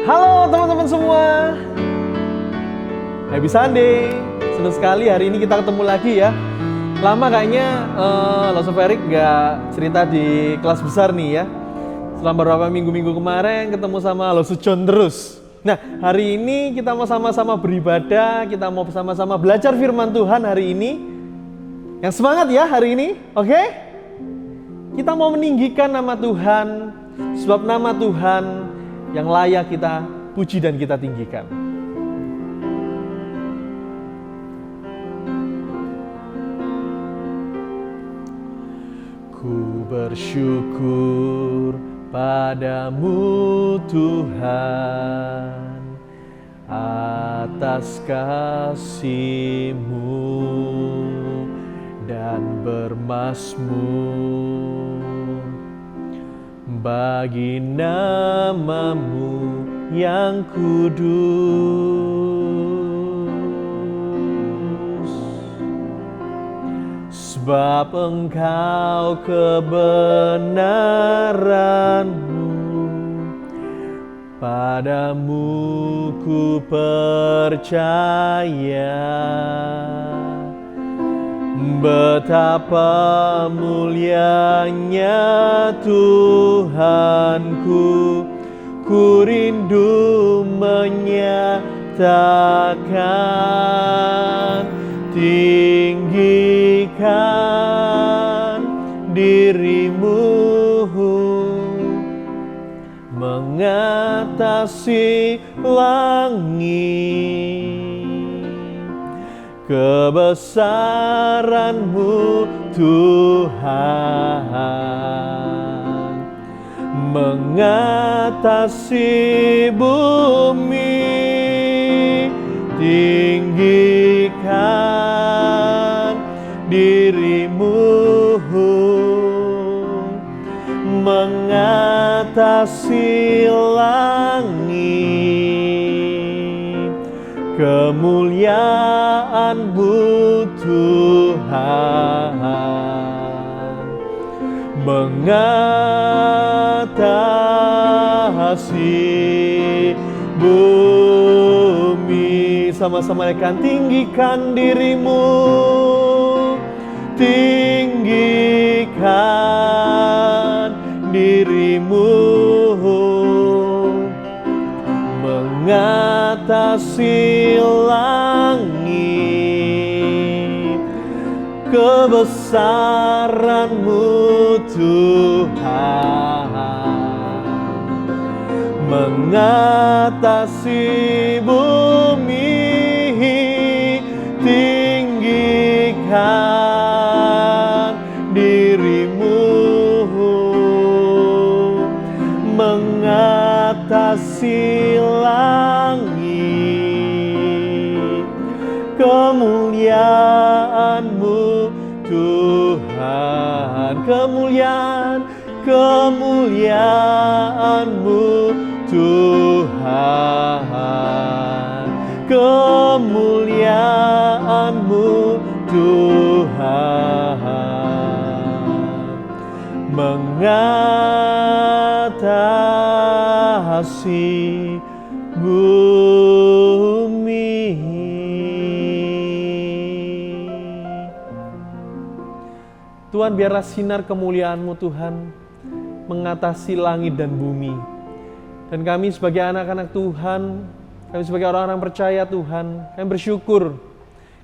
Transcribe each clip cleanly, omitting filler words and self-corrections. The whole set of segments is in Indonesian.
Halo teman-teman semua, Happy Sunday. Senang sekali hari ini kita ketemu lagi ya. Lama kayaknya Loso Ferik gak cerita di kelas besar nih ya. Selama beberapa minggu-minggu kemarin ketemu sama Loso John terus. Nah hari ini kita mau sama-sama beribadah, kita mau sama-sama belajar firman Tuhan hari ini. Yang semangat ya hari ini, oke? Kita mau meninggikan nama Tuhan, sebab nama Tuhan yang layak kita puji dan kita tinggikan. Ku bersyukur padamu Tuhan atas kasih-Mu dan bermazmur bagi nama-Mu yang kudus. Sebab Engkau kebenaran-Mu, padamu ku percaya. Betapa mulianya Tuhanku, ku rindu menyatakan, tinggikan diri-Mu mengatasi langit. Kebesaran-Mu Tuhan mengatasi bumi. Tinggikan diri-Mu mengatasi langit. Kemuliaan-Mu Tuhan mengatasi bumi. Sama-sama naikkan, tinggikan diri-Mu, tinggikan diri-Mu mengatasi langit. Kebesaran-Mu Tuhan mengatasi bumi. Tinggikan diri-Mu mengatasi langit. Kemuliaan-Mu Tuhan, kemuliaan-Mu Tuhan, kemuliaan-Mu Tuhan mengatasi bumi. Tuhan, biarlah sinar kemuliaan-Mu Tuhan mengatasi langit dan bumi. Dan kami sebagai anak-anak Tuhan, kami sebagai orang-orang percaya Tuhan, kami bersyukur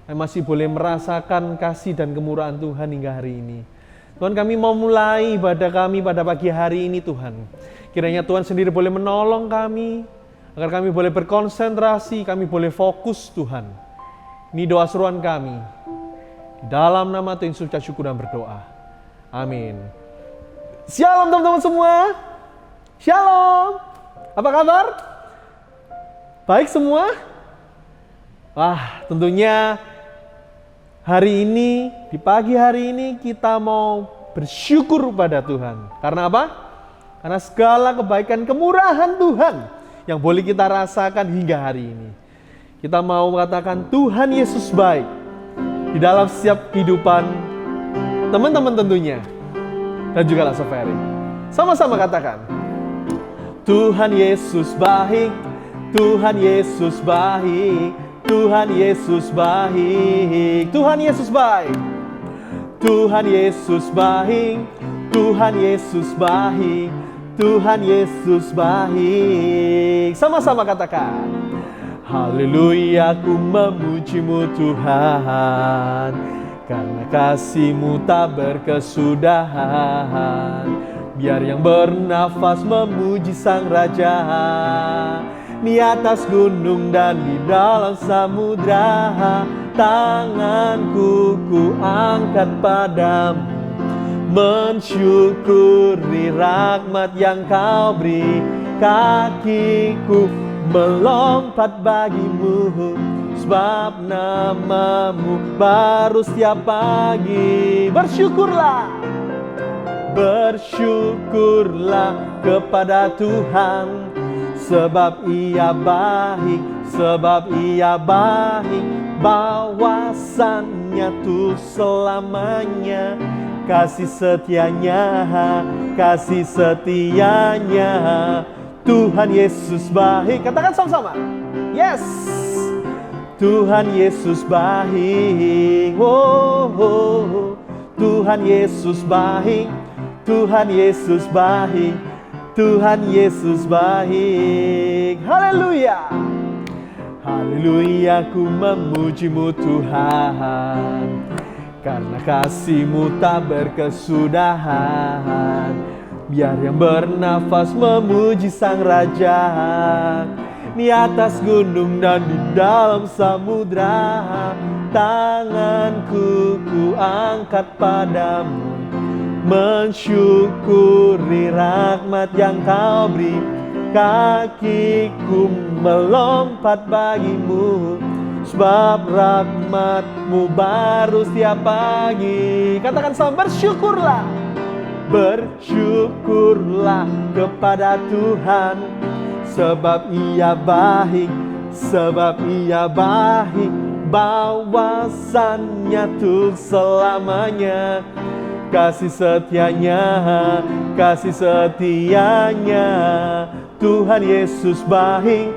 kami masih boleh merasakan kasih dan kemurahan Tuhan hingga hari ini. Tuhan, kami mau mulai ibadah kami pada pagi hari ini Tuhan. Kiranya Tuhan sendiri boleh menolong kami, agar kami boleh berkonsentrasi, kami boleh fokus Tuhan. Ini doa seruan kami. Di dalam nama Tuhan Yesus ucap syukur dan berdoa. Amin. Shalom teman-teman semua. Shalom. Apa kabar? Baik semua? Wah, tentunya hari ini, di pagi hari ini kita mau bersyukur pada Tuhan. Karena apa? Karena segala kebaikan kemurahan Tuhan yang boleh kita rasakan hingga hari ini. Kita mau mengatakan Tuhan Yesus baik di dalam setiap kehidupan teman-teman tentunya, dan juga Loso Ferik. Sama-sama katakan, Tuhan Yesus baik Tuhan Yesus baik, Tuhan Yesus baik, Tuhan Yesus baik, Tuhan Yesus baik, Tuhan Yesus baik, Tuhan Yesus baik. Sama-sama katakan, haleluya, aku memuji-Mu Tuhan, karena kasih-Mu tak berkesudahan. Biar yang bernafas memuji Sang Raja, di atas gunung dan di dalam samudra. Tanganku ku angkat padamu, mensyukuri rahmat yang Kau beri. Kakiku melompat bagimu, sebab nama-Mu baru setiap pagi. Bersyukurlah, bersyukurlah kepada Tuhan, sebab Ia baik, sebab Ia baik. Bawasannya tuh selamanya, kasih setianya, kasih setianya. Tuhan Yesus baik. Katakan sama-sama, yes. Tuhan Yesus baik, oh, oh. Tuhan Yesus baik, Tuhan Yesus baik, Tuhan Yesus baik. Haleluya, haleluya, ku memuji-Mu Tuhan, karena kasih-Mu tak berkesudahan. Biar yang bernafas memuji Sang Raja, di atas gunung dan di dalam samudra. Tanganku ku angkat padamu, mensyukuri rahmat yang Kau beri. Kakiku melompat bagimu, sebab rahmat-Mu baru setiap pagi. Katakan sama, bersyukurlah, bersyukurlah kepada Tuhan, sebab Ia baik, sebab Ia baik. Bawasannya tuh selamanya, kasih setianya, kasih setianya. Tuhan Yesus baik,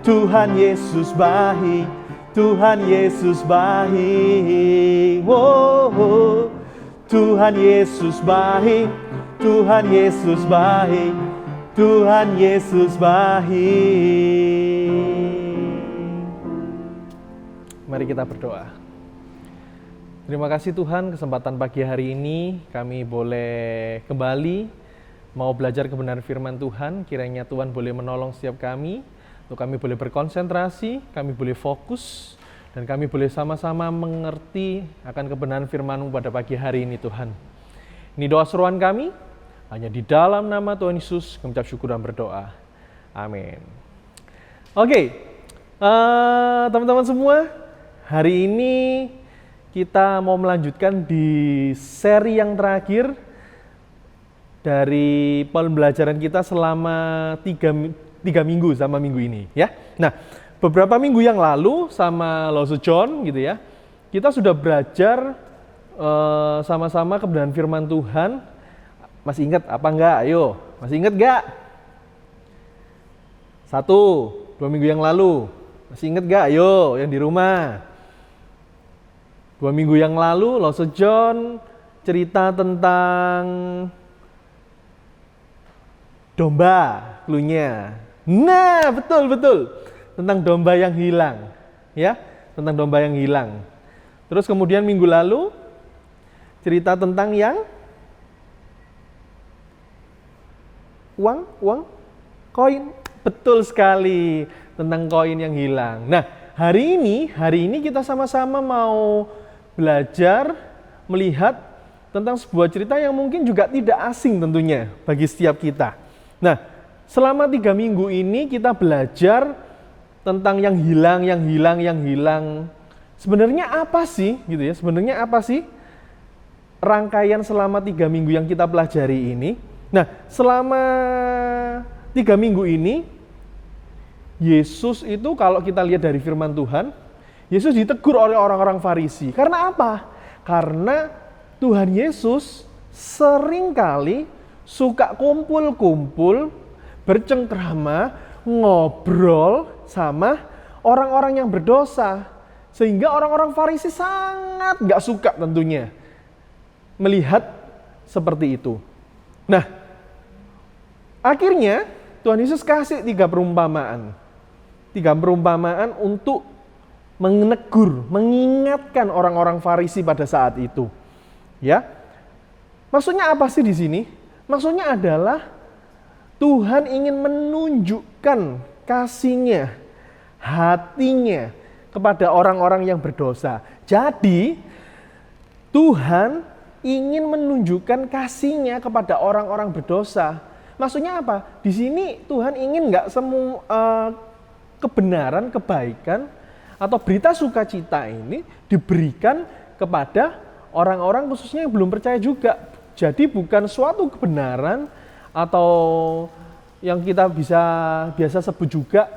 Tuhan Yesus baik, Tuhan Yesus baik, oh, oh. Tuhan Yesus baik, Tuhan Yesus baik, Tuhan Yesus baik. Mari kita berdoa. Terima kasih Tuhan, kesempatan pagi hari ini kami boleh kembali mau belajar kebenaran firman Tuhan. Kiranya Tuhan boleh menolong setiap kami, untuk kami boleh berkonsentrasi, kami boleh fokus, dan kami boleh sama-sama mengerti akan kebenaran firman-Mu pada pagi hari ini Tuhan. Ini doa seruan kami, hanya di dalam nama Tuhan Yesus kami ucap syukur dan berdoa. Amin. Oke, teman-teman semua, hari ini kita mau melanjutkan di seri yang terakhir dari pembelajaran kita selama tiga minggu sama minggu ini, ya. Nah, beberapa minggu yang lalu sama Lose John gitu ya, kita sudah belajar sama-sama kebenaran firman Tuhan. Masih ingat apa enggak? Ayo, masih ingat enggak? 1, 2 minggu yang lalu. Masih ingat enggak? Ayo, yang di rumah. 2 minggu yang lalu Lose John cerita tentang domba, cluenya. Nah, betul. Tentang domba yang hilang. Ya, tentang domba yang hilang. Terus kemudian minggu lalu cerita tentang yang uang, koin. Betul sekali, tentang koin yang hilang. Nah, hari ini kita sama-sama mau belajar melihat tentang sebuah cerita yang mungkin juga tidak asing tentunya bagi setiap kita. Nah, selama 3 minggu ini kita belajar tentang yang hilang. Sebenarnya apa sih gitu ya? Sebenarnya apa sih rangkaian selama 3 minggu yang kita pelajari ini? Nah, selama 3 minggu ini Yesus itu kalau kita lihat dari firman Tuhan, Yesus ditegur oleh orang-orang Farisi. Karena apa? Karena Tuhan Yesus seringkali suka kumpul-kumpul, bercengkrama, ngobrol, sama orang-orang yang berdosa. Sehingga orang-orang Farisi sangat gak suka tentunya melihat seperti itu. Nah, akhirnya Tuhan Yesus kasih 3 perumpamaan. 3 perumpamaan untuk menegur, mengingatkan orang-orang Farisi pada saat itu. Ya. Maksudnya apa sih di sini? Maksudnya adalah Tuhan ingin menunjukkan kasih-Nya, hati-Nya kepada orang-orang yang berdosa. Jadi, Tuhan ingin menunjukkan kasih-Nya kepada orang-orang berdosa. Maksudnya apa? Di sini Tuhan ingin nggak semua kebenaran, kebaikan, atau berita sukacita ini diberikan kepada orang-orang khususnya yang belum percaya juga. Jadi bukan suatu kebenaran atau yang kita biasa sebut juga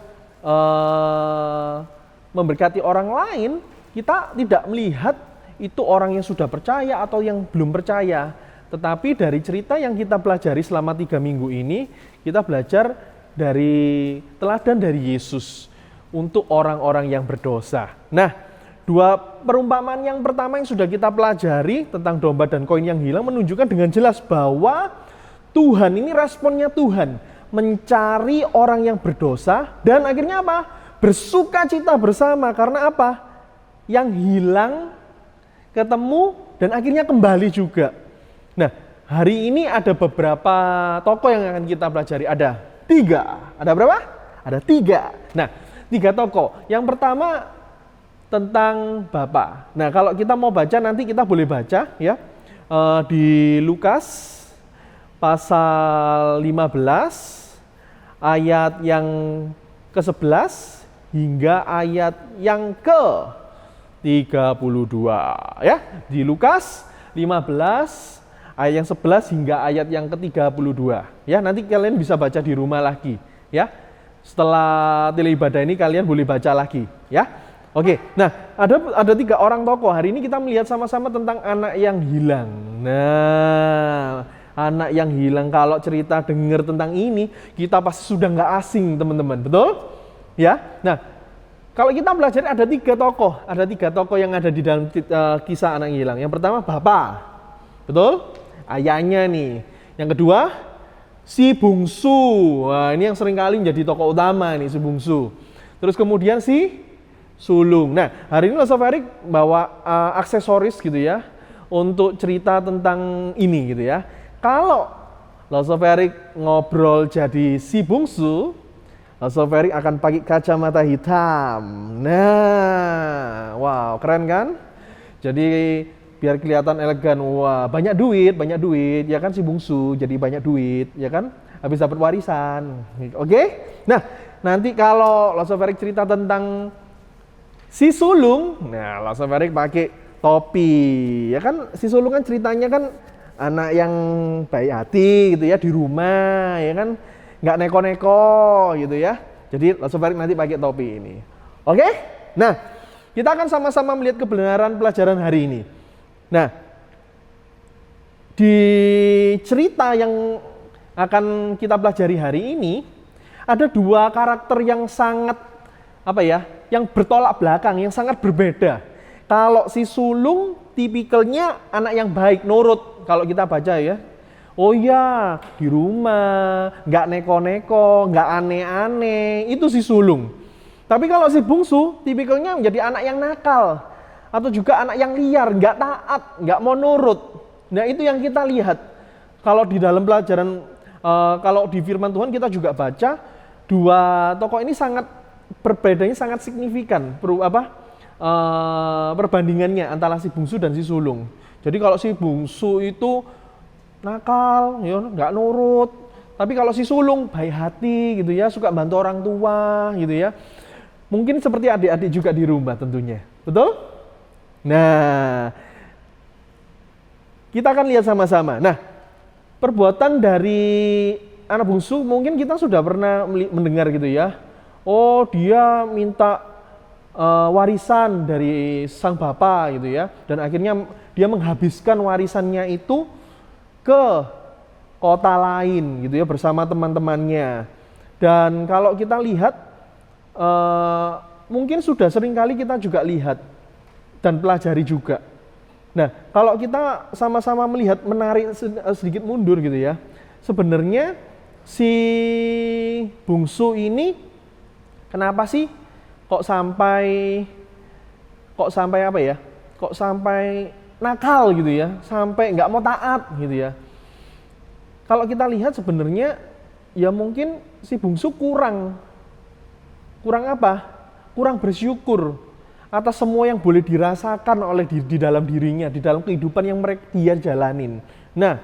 memberkati orang lain, kita tidak melihat itu orang yang sudah percaya atau yang belum percaya. Tetapi dari cerita yang kita pelajari selama 3 minggu ini, kita belajar dari teladan dari Yesus untuk orang-orang yang berdosa. Nah, 2 perumpamaan yang pertama yang sudah kita pelajari tentang domba dan koin yang hilang menunjukkan dengan jelas bahwa Tuhan ini responnya Tuhan mencari orang yang berdosa dan akhirnya apa? Bersuka cita bersama karena apa? Yang hilang ketemu dan akhirnya kembali juga. Nah, hari ini ada beberapa tokoh yang akan kita pelajari. Ada 3. Ada berapa? Ada 3. Nah, 3 tokoh. Yang pertama tentang Bapa. Nah, kalau kita mau baca nanti kita boleh baca ya di Lukas pasal 15 ayat yang ke-11 hingga ayat yang ke-32 ya. Di Lukas 15 ayat yang 11 hingga ayat yang ke-32 ya. Nanti kalian bisa baca di rumah lagi ya. Setelah tele ibadah ini kalian boleh baca lagi ya. Oke, nah ada 3 orang tokoh. Hari ini kita melihat sama-sama tentang anak yang hilang. Nah, anak yang hilang, kalau cerita dengar tentang ini, kita pasti sudah nggak asing teman-teman, betul? Ya, nah kalau kita belajar ada 3 tokoh. Ada 3 tokoh yang ada di dalam kisah anak yang hilang. Yang pertama Bapa, betul? Ayahnya nih. Yang kedua si bungsu. Wah, ini yang sering kali menjadi tokoh utama nih, si bungsu. Terus kemudian si sulung. Nah, hari ini Lost of Eric bawa aksesoris gitu ya untuk cerita tentang ini gitu ya. Kalau Lost of Eric ngobrol jadi si bungsu, Lost of Eric akan pakai kacamata hitam. Nah, wow, keren kan? Jadi biar kelihatan elegan. Wah, banyak duit ya kan si bungsu, jadi banyak duit ya kan? Habis dapat warisan. Oke? Nah, nanti kalau Lost of Eric cerita tentang si sulung, nah Lost of Eric pakai topi, ya kan? Si sulung kan ceritanya kan anak yang baik hati gitu ya di rumah, ya kan? Nggak neko-neko gitu ya. Jadi Lost of Eric nanti pakai topi ini. Oke? Nah, kita akan sama-sama melihat kebenaran pelajaran hari ini. Nah, di cerita yang akan kita pelajari hari ini ada 2 karakter yang sangat yang bertolak belakang, yang sangat berbeda. Kalau si sulung tipikalnya anak yang baik, nurut. Kalau kita baca ya, oh ya di rumah, nggak neko-neko, nggak aneh-aneh, itu si sulung. Tapi kalau si bungsu, tipikalnya menjadi anak yang nakal, atau juga anak yang liar, nggak taat, nggak mau nurut. Nah itu yang kita lihat. Kalau di dalam pelajaran, kalau di firman Tuhan kita juga baca, 2 tokoh ini perbedaannya sangat signifikan, perbandingannya antara si bungsu dan si sulung. Jadi kalau si bungsu itu nakal, ya nggak nurut. Tapi kalau si sulung baik hati gitu ya, suka bantu orang tua gitu ya. Mungkin seperti adik-adik juga di rumah tentunya, betul? Nah, kita akan lihat sama-sama. Nah, perbuatan dari anak bungsu mungkin kita sudah pernah mendengar gitu ya. Oh, dia minta warisan dari sang bapak gitu ya, dan akhirnya dia menghabiskan warisannya itu ke kota lain gitu ya bersama teman-temannya. Dan kalau kita lihat mungkin sudah sering kali kita juga lihat dan pelajari juga. Nah, kalau kita sama-sama melihat, menarik sedikit mundur gitu ya, sebenarnya si bungsu ini kenapa sih kok sampai apa ya? Kok sampai nakal gitu ya, sampai nggak mau taat gitu ya. Kalau kita lihat sebenarnya ya mungkin si bungsu kurang apa? Kurang bersyukur atas semua yang boleh dirasakan oleh di dalam dirinya, di dalam kehidupan yang dia jalanin. Nah,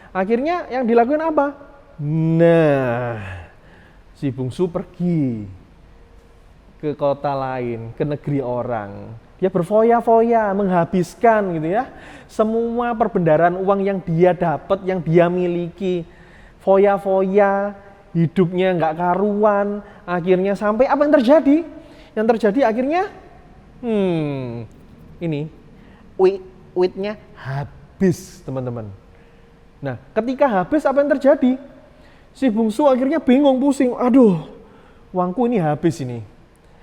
akhirnya yang dilakukan apa? Nah, si bungsu pergi ke kota lain, ke negeri orang. Dia berfoya-foya, menghabiskan gitu ya, semua perbendaharaan uang yang dia dapat, yang dia miliki. Foya-foya, hidupnya nggak karuan. Akhirnya sampai apa yang terjadi? Yang terjadi akhirnya, ini uitnya habis, teman-teman. Nah, ketika habis apa yang terjadi? Si bungsu akhirnya bingung, pusing. Aduh, uangku ini habis ini.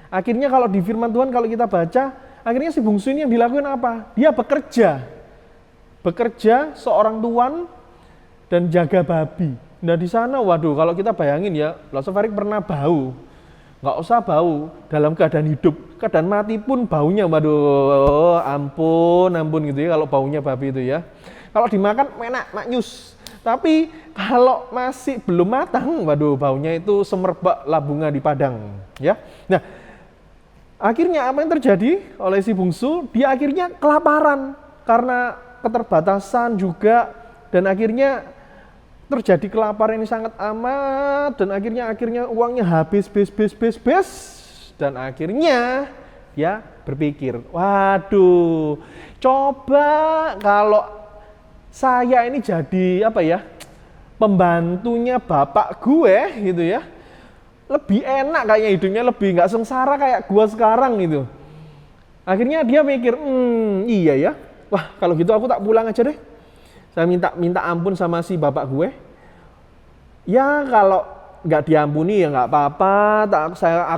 Akhirnya kalau di firman Tuhan, kalau kita baca, akhirnya si bungsu ini yang dilakukan apa? Dia bekerja seorang tuan dan jaga babi. Nah di sana, waduh, kalau kita bayangin ya, Lost Farik pernah bau. Nggak usah bau dalam keadaan hidup, keadaan mati pun baunya, waduh, ampun gitu ya kalau baunya babi itu ya. Kalau dimakan enak, maknyus. Tapi kalau masih belum matang, waduh, baunya itu semerbak lah bunga di padang, ya. Nah, akhirnya apa yang terjadi oleh si bungsu? Dia akhirnya kelaparan karena keterbatasan juga, dan akhirnya terjadi kelaparan ini sangat amat, dan akhirnya uangnya habis, dan akhirnya dia berpikir, waduh, coba kalau saya ini jadi apa ya, pembantunya bapak gue gitu ya, lebih enak kayaknya hidupnya, lebih nggak sengsara kayak gue sekarang gitu. Akhirnya dia mikir, iya ya, wah kalau gitu aku tak pulang aja deh. Saya minta ampun sama si bapak gue. Ya kalau nggak diampuni ya nggak apa-apa.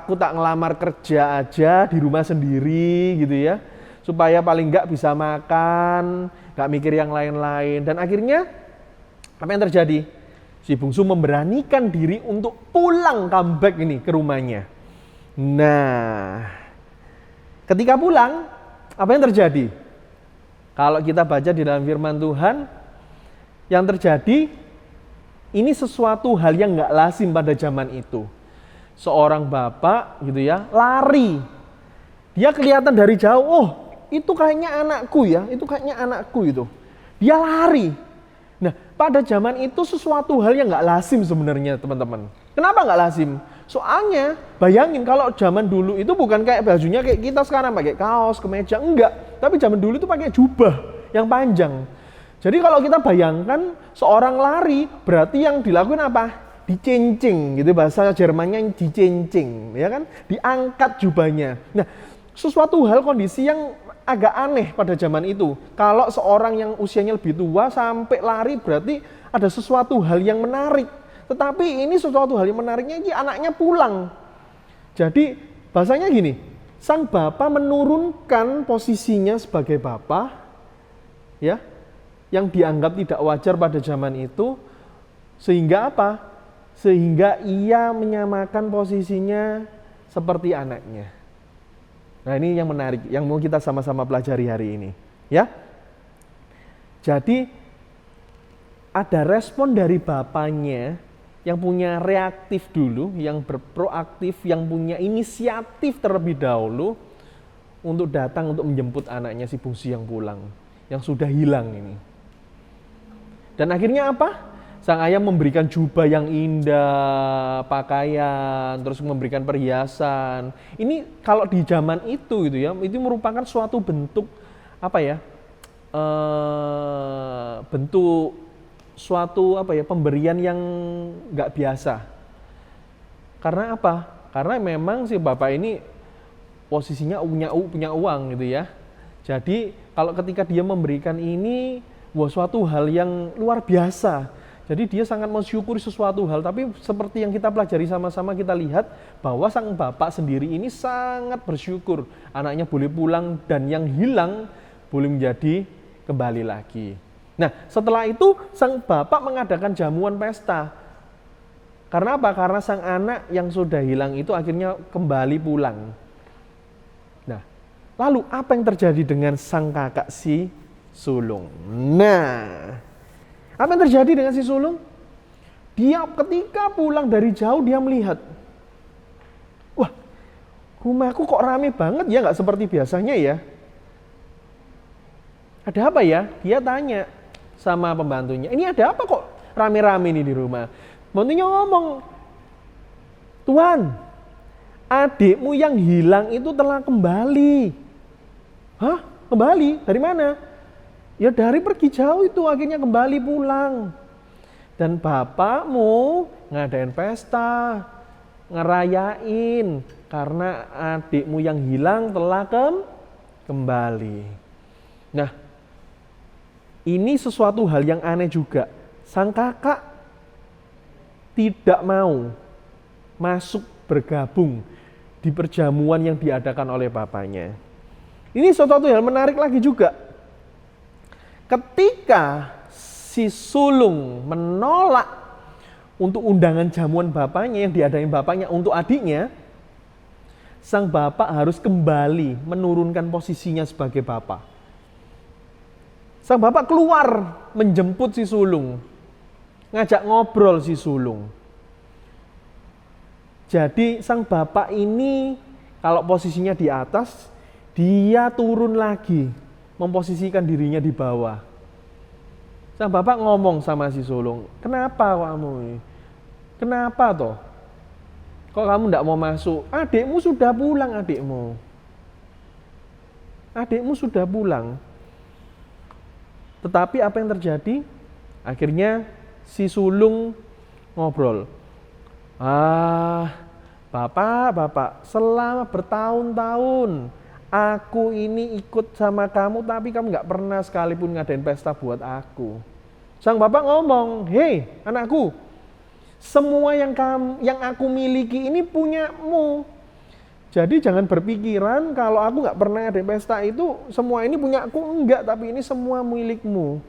Aku tak ngelamar kerja aja di rumah sendiri gitu ya. Supaya paling nggak bisa makan, nggak mikir yang lain-lain. Dan akhirnya apa yang terjadi? Si bungsu memberanikan diri untuk pulang, comeback ini ke rumahnya. Nah, ketika pulang, apa yang terjadi? Kalau kita baca di dalam firman Tuhan, yang terjadi, ini sesuatu hal yang nggak lazim pada zaman itu. Seorang bapak gitu ya, lari. Dia kelihatan dari jauh, oh itu kayaknya anakku ya, itu kayaknya anakku itu. Dia lari. Nah, pada zaman itu sesuatu hal yang nggak lazim sebenarnya, teman-teman. Kenapa nggak lazim? Soalnya, bayangin kalau zaman dulu itu bukan kayak bajunya kayak kita sekarang pakai kaos, kemeja, enggak. Tapi zaman dulu itu pakai jubah yang panjang. Jadi kalau kita bayangkan seorang lari, berarti yang dilakukan apa? Dicincing, gitu bahasa Jermannya, dicincing, ya kan? Diangkat jubahnya. Nah, sesuatu hal kondisi yang agak aneh pada zaman itu. Kalau seorang yang usianya lebih tua sampai lari, berarti ada sesuatu hal yang menarik. Tetapi ini sesuatu hal yang menariknya ini anaknya pulang. Jadi bahasanya gini, sang bapak menurunkan posisinya sebagai bapak, ya, yang dianggap tidak wajar pada zaman itu, sehingga apa? Sehingga ia menyamakan posisinya seperti anaknya. Nah ini yang menarik, yang mau kita sama-sama pelajari hari ini, ya. Jadi ada respon dari bapaknya yang punya reaktif dulu, yang berproaktif, yang punya inisiatif terlebih dahulu untuk datang untuk menjemput anaknya si bungsu yang pulang, yang sudah hilang ini. Dan akhirnya apa? Sang ayah memberikan jubah yang indah, pakaian, terus memberikan perhiasan. Ini kalau di zaman itu gitu ya, itu merupakan suatu bentuk apa ya? Bentuk suatu apa ya, pemberian yang nggak biasa. Karena apa? Karena memang si bapak ini posisinya punya uang gitu ya. Jadi kalau ketika dia memberikan ini, wah suatu hal yang luar biasa, Jadi dia sangat mensyukuri sesuatu hal, tapi seperti yang kita pelajari sama-sama, kita lihat bahwa sang bapak sendiri ini sangat bersyukur anaknya boleh pulang dan yang hilang boleh menjadi kembali lagi. Nah, setelah itu sang bapak mengadakan jamuan pesta. Karena apa? Karena sang anak yang sudah hilang itu akhirnya kembali pulang. Nah, lalu apa yang terjadi dengan sang kakak si sulung? Nah, apa yang terjadi dengan si sulung? Dia ketika pulang dari jauh dia melihat, wah, rumahku kok rame banget ya, nggak seperti biasanya ya. Ada apa ya? Dia tanya sama pembantunya, ini ada apa kok rame-rame nih di rumah? Pembantunya ngomong, Tuan, adikmu yang hilang itu telah kembali. Hah? Kembali? Dari mana? Ya dari pergi jauh itu akhirnya kembali pulang. Dan bapakmu ngadain pesta, ngerayain karena adikmu yang hilang telah kembali. Nah, ini sesuatu hal yang aneh juga. Sang kakak tidak mau masuk bergabung di perjamuan yang diadakan oleh bapaknya. Ini sesuatu hal menarik lagi juga. Ketika si sulung menolak untuk undangan jamuan bapaknya yang diadain bapaknya untuk adiknya, sang bapak harus kembali menurunkan posisinya sebagai bapak. Sang bapak keluar menjemput si sulung, ngajak ngobrol si sulung. Jadi sang bapak ini kalau posisinya di atas, dia turun lagi, memposisikan dirinya di bawah. Sang bapak ngomong sama si sulung, kenapa kamu ini? Kenapa toh? Kok kamu tidak mau masuk? Adikmu sudah pulang, adikmu. Adikmu sudah pulang. Tetapi apa yang terjadi? Akhirnya si sulung ngobrol. Bapak, selama bertahun-tahun aku ini ikut sama kamu, tapi kamu gak pernah sekalipun ngadain pesta buat aku. Sang bapak ngomong, hei anakku, semua yang aku miliki ini punyamu. Jadi jangan berpikiran kalau aku gak pernah ngadain pesta itu, semua ini punya aku. Enggak, tapi ini semua milikmu.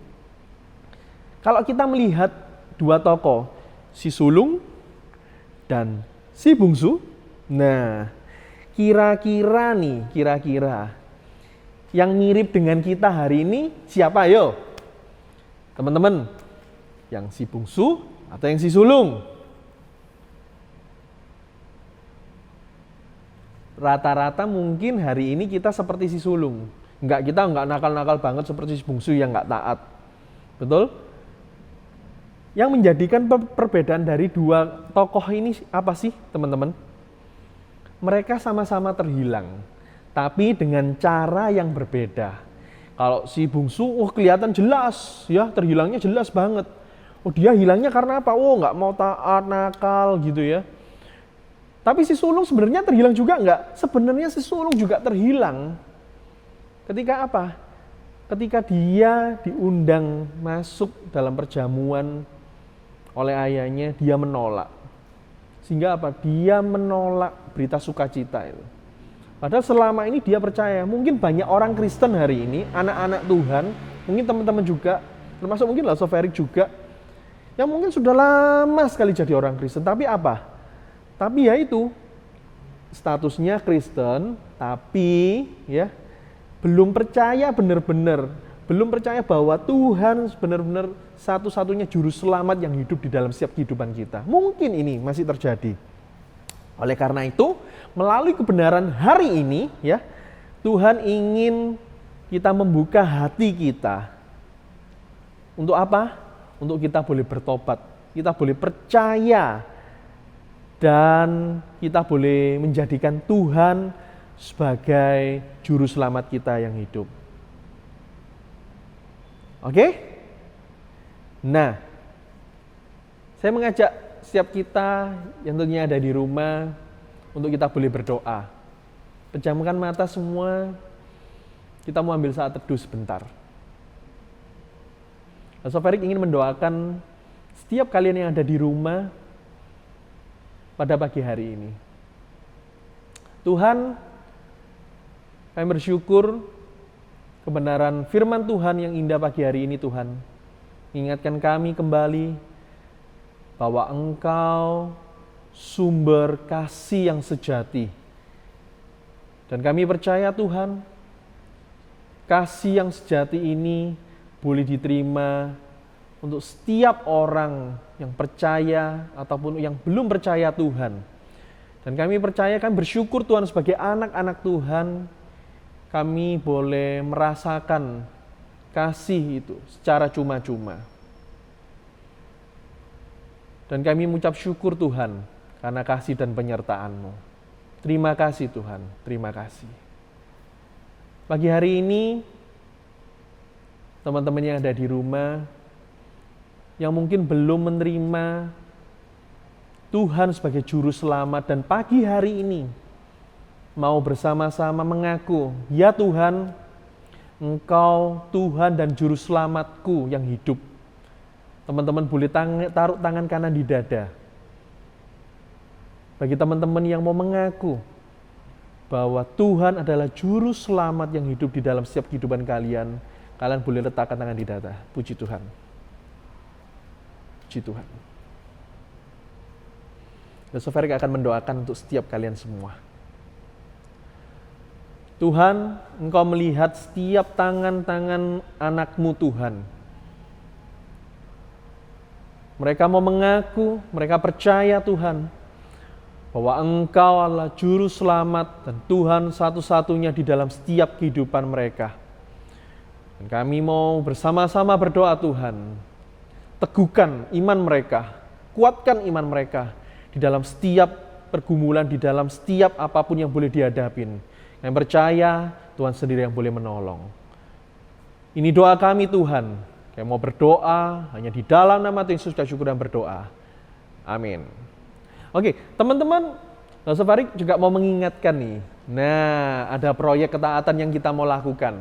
Kalau kita melihat dua tokoh, si sulung dan si bungsu, nah kira-kira yang mirip dengan kita hari ini siapa? Ayo teman-teman, yang si bungsu atau yang si sulung? Rata-rata mungkin hari ini kita seperti si sulung. Kita enggak nakal-nakal banget seperti si bungsu yang enggak taat. Betul? Yang menjadikan perbedaan dari dua tokoh ini apa sih teman-teman? Mereka sama-sama terhilang, tapi dengan cara yang berbeda. Kalau si bungsu, kelihatan jelas, ya terhilangnya jelas banget. Dia hilangnya karena apa? Nggak mau taat, nakal gitu ya. Tapi si sulung sebenarnya terhilang juga nggak? Sebenarnya si sulung juga terhilang. Ketika apa? Ketika dia diundang masuk dalam perjamuan oleh ayahnya, dia menolak. Sehingga apa? Dia menolak berita sukacita itu. Padahal selama ini dia percaya. Mungkin banyak orang Kristen hari ini, anak-anak Tuhan, mungkin teman-teman juga, termasuk mungkin lah Soferik juga, yang mungkin sudah lama sekali jadi orang Kristen. Tapi apa? Tapi ya itu, statusnya Kristen, tapi ya belum percaya benar-benar, belum percaya bahwa Tuhan benar-benar satu-satunya juru selamat yang hidup di dalam setiap kehidupan kita. Mungkin ini masih terjadi. Oleh karena itu, melalui kebenaran hari ini, ya, Tuhan ingin kita membuka hati kita. Untuk apa? Untuk kita boleh bertobat, kita boleh percaya, dan kita boleh menjadikan Tuhan sebagai juru selamat kita yang hidup. Oke? Nah, saya mengajak setiap kita yang tentunya ada di rumah untuk kita boleh berdoa. Pejamkan mata semua, kita mau ambil saat teduh sebentar. Soferik ingin mendoakan setiap kalian yang ada di rumah pada pagi hari ini. Tuhan, kami bersyukur kebenaran firman Tuhan yang indah pagi hari ini Tuhan. Ingatkan kami kembali bahwa Engkau sumber kasih yang sejati. Dan kami percaya Tuhan, kasih yang sejati ini boleh diterima untuk setiap orang yang percaya ataupun yang belum percaya Tuhan. Dan kami percaya, kami bersyukur Tuhan sebagai anak-anak Tuhan, kami boleh merasakan kasih itu secara cuma-cuma. Dan kami mengucap syukur Tuhan karena kasih dan penyertaan-Mu. Terima kasih Tuhan, terima kasih. Pagi hari ini, teman-teman yang ada di rumah, yang mungkin belum menerima Tuhan sebagai juru selamat dan pagi hari ini mau bersama-sama mengaku, ya Tuhan, Engkau Tuhan dan juru selamatku yang hidup. Teman-teman boleh taruh tangan kanan di dada. Bagi teman-teman yang mau mengaku bahwa Tuhan adalah juru selamat yang hidup di dalam setiap kehidupan kalian, kalian boleh letakkan tangan di dada. Puji Tuhan. Puji Tuhan. Besok Erik akan mendoakan untuk setiap kalian semua. Tuhan, Engkau melihat setiap tangan-tangan anak-Mu Tuhan. Mereka mau mengaku, mereka percaya Tuhan, bahwa Engkau adalah juru selamat dan Tuhan satu-satunya di dalam setiap kehidupan mereka. Dan kami mau bersama-sama berdoa Tuhan, teguhkan iman mereka, kuatkan iman mereka di dalam setiap pergumulan, di dalam setiap apapun yang boleh dihadapin. Yang percaya Tuhan sendiri yang boleh menolong. Ini doa kami Tuhan. Kami mau berdoa hanya di dalam nama Tuhan Yesus, kita syukur dan berdoa. Amin. Oke, teman-teman, Langsung Farid juga mau mengingatkan nih. Nah, ada proyek ketaatan yang kita mau lakukan.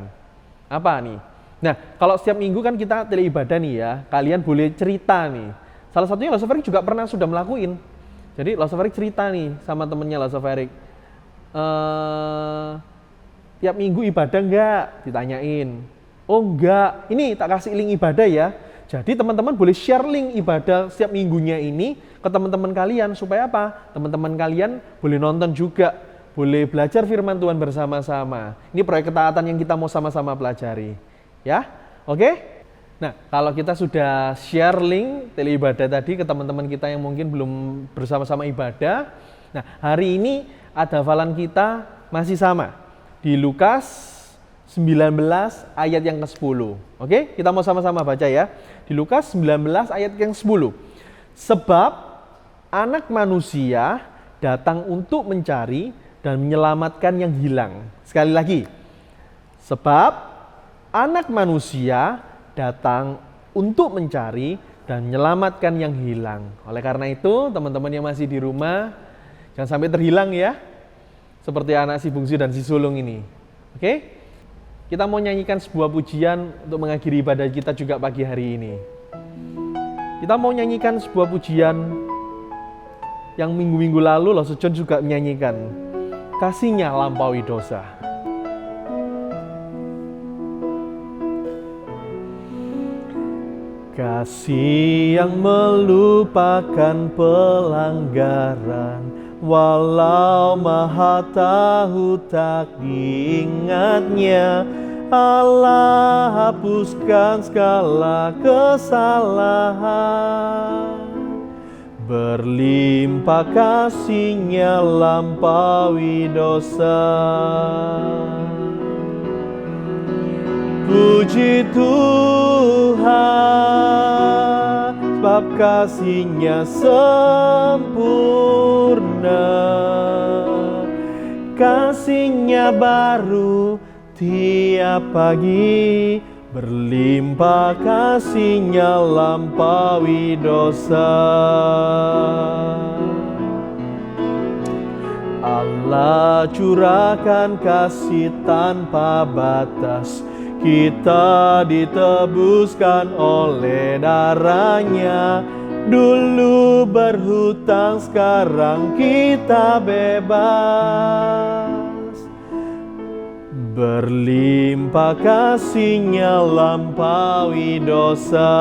Apa nih? Nah, kalau setiap minggu kan kita tele ibadah nih ya, kalian boleh cerita nih. Salah satunya Langsung Farid juga pernah sudah melakuin. Jadi Langsung Farid cerita nih sama temennya Langsung Farid. Tiap minggu ibadah enggak? Ditanyain. Oh enggak, ini tak kasih link ibadah ya. Jadi teman-teman boleh share link ibadah setiap minggunya ini ke teman-teman kalian. Supaya apa? Teman-teman kalian boleh nonton juga. Boleh belajar firman Tuhan bersama-sama. Ini proyek ketaatan yang kita mau sama-sama pelajari. Ya, oke? Nah, kalau kita sudah share link tele ibadah tadi ke teman-teman kita yang mungkin belum bersama-sama ibadah. Nah, hari ini ada hafalan kita masih sama. Di Lukas 19 ayat yang ke-10. Oke, kita mau sama-sama baca ya. Di Lukas 19 ayat yang 10. Sebab anak manusia datang untuk mencari dan menyelamatkan yang hilang. Sekali lagi. Sebab anak manusia datang untuk mencari dan menyelamatkan yang hilang. Oleh karena itu, teman-teman yang masih di rumah, jangan sampai terhilang ya. Seperti anak si bungsu dan si sulung ini. Oke? Kita mau nyanyikan sebuah pujian untuk mengakhiri ibadah kita juga pagi hari ini. Kita mau nyanyikan sebuah pujian yang minggu-minggu lalu Langsung John juga menyanyikan. Kasihnya lampaui dosa. Kasih yang melupakan pelanggaran, walau maha tahu tak diingatnya. Allah hapuskan segala kesalahan, berlimpah kasih-Nya lampaui dosa. Puji Tuhan, sebab kasih-Nya sempurna. Kasih-Nya baru tiap pagi, berlimpah kasih-Nya lampaui dosa. Allah curahkan kasih tanpa batas, kita ditebuskan oleh darah-Nya. Dulu berhutang, sekarang kita bebas. Berlimpah kasih-Nya lampaui dosa.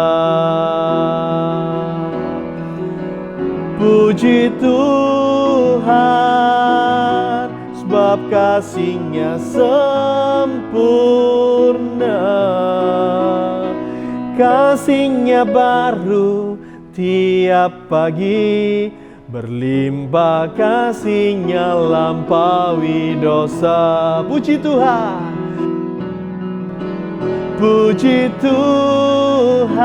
Puji Tuhan, sebab kasih-Nya sempurna. Kasih-Nya baru tiap pagi, berlimpah kasih-Nya lampaui dosa. Puji Tuhan, puji Tuhan,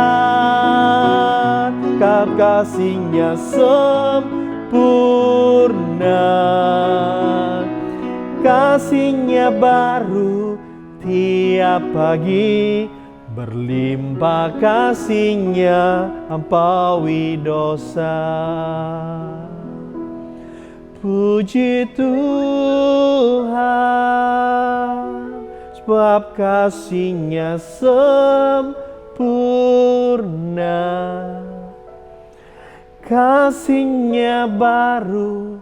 kasih-Nya sempurna. Kasih-Nya baru tiap pagi, berlimpah kasih-Nya lampaui dosa. Puji Tuhan, sebab kasih-Nya sempurna. Kasih-Nya baru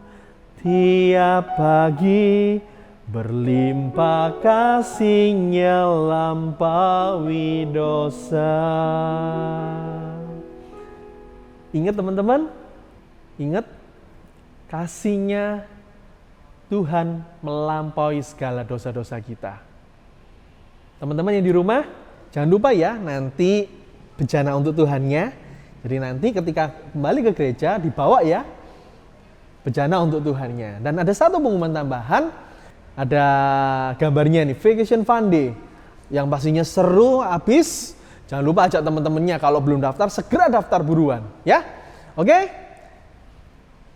tiap pagi, berlimpah kasih-Nya lampaui dosa. Ingat teman-teman, ingat kasih-Nya Tuhan melampaui segala dosa-dosa kita. Teman-teman yang di rumah, jangan lupa ya nanti bejana untuk Tuhannya. Jadi nanti ketika kembali ke gereja dibawa ya bejana untuk Tuhannya. Dan ada satu pengumuman tambahan, ada gambarnya nih, Vacation Fun Day, yang pastinya seru abis. Jangan lupa ajak teman-temannya, kalau belum daftar segera daftar buruan ya. Oke?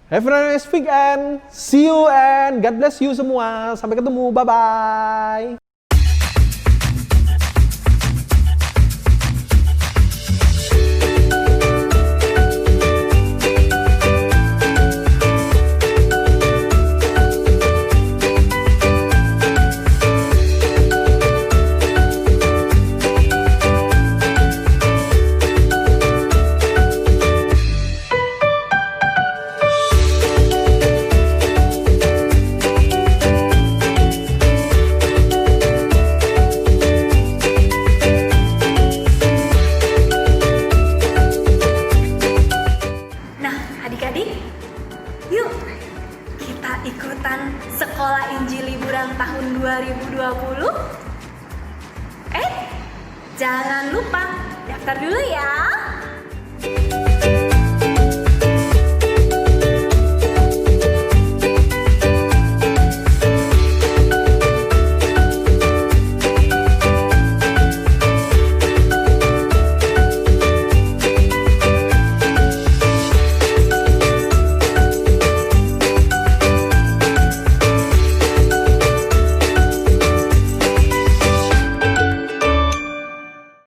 Have a nice weekend. See you and God bless you semua. Sampai ketemu. Bye-bye. Sekolah Injil Liburan tahun 2020. Jangan lupa daftar dulu ya.